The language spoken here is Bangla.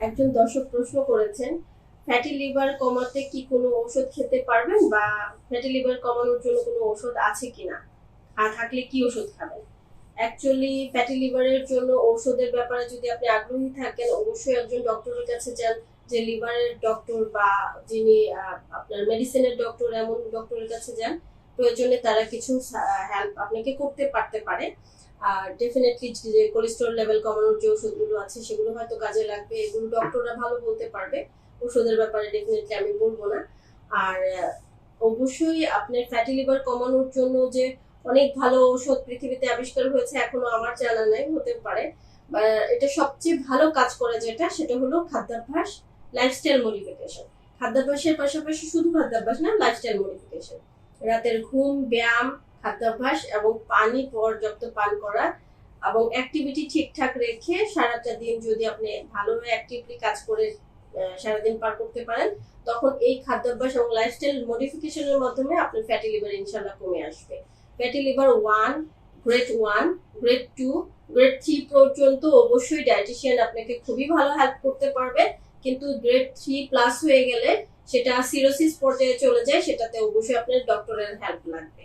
একজন দর্শক প্রশ্ন করেছেন, ফ্যাটি লিভার কমাতে কি কোনো ঔষধ খেতে পারবেন, বা ফ্যাটি লিভার কমানোর জন্য কোনো ঔষধ আছে কিনা, আর থাকলে কি ওষুধ খাবেন। অ্যাকচুয়ালি ফ্যাটি লিভারের জন্য ঔষধের ব্যাপারে যদি আপনি আগ্রহী থাকেন, অবশ্যই একজন ডক্টরের কাছে যান, যে লিভারের ডক্টর বা যিনি আপনার মেডিসিনের ডক্টর, এমন ডক্টরের কাছে যান। প্রয়োজনে তারা কিছু হেল্প আপনাকে করতে পারে। আর ডেফিনেটলি যে কোলেস্টেরল লেভেল কমানোর যে ওষুধগুলো আছে সেগুলো হয়তো কাজে লাগবে, এগুলো ডক্টররা ভালো বলতে পারবে। ওষুধের ব্যাপারে ডেফিনেটলি আমি বলবো না। আর অবশ্যই আপনার ফ্যাটি লিভার কমানোর জন্য যে অনেক ভালো ঔষধ পৃথিবীতে আবিষ্কার হয়েছে, এখনো আমার জানা নাই, হতে পারে। এটা সবচেয়ে ভালো কাজ করে যেটা, সেটা হলো খাদ্যাভ্যাস, লাইফস্টাইল মডিফিকেশন। খাদ্যাভ্যাসের পাশাপাশি শুধু খাদ্যাভ্যাস না, লাইফস্টাইল মডিফিকেশন, রাতের ঘুম, ব্যায়াম, খাদ্যাভ্যাস এবং পানি পর্যাপ্ত পান করা, এবং অ্যাক্টিভিটি ঠিকঠাক রেখে সারাটা দিন যদি আপনি ভালোভাবে অ্যাক্টিভলি কাজ করে সারাদিন পার করতে পারেন, তখন এই খাদ্যাভ্যাস এবং লাইফস্টাইল মডিফিকেশনের মাধ্যমে আপনার ফ্যাটি লিভার ইনশাল্লাহ কমে আসবে। Fatty liver 1, grade 1, grade 2, grade 3 পর্যন্ত অবশ্যই ডায়েটিশিয়ান আপনাকে খুবই ভালো হেল্প করতে পারবে। কিন্তু গ্রেড 3 প্লাস হয়ে গেলে সেটা সিরোসিস পর্যায়ে চলে যায়, সেটাতে অবশ্যই আপনার ডক্টরের হেল্প লাগবে।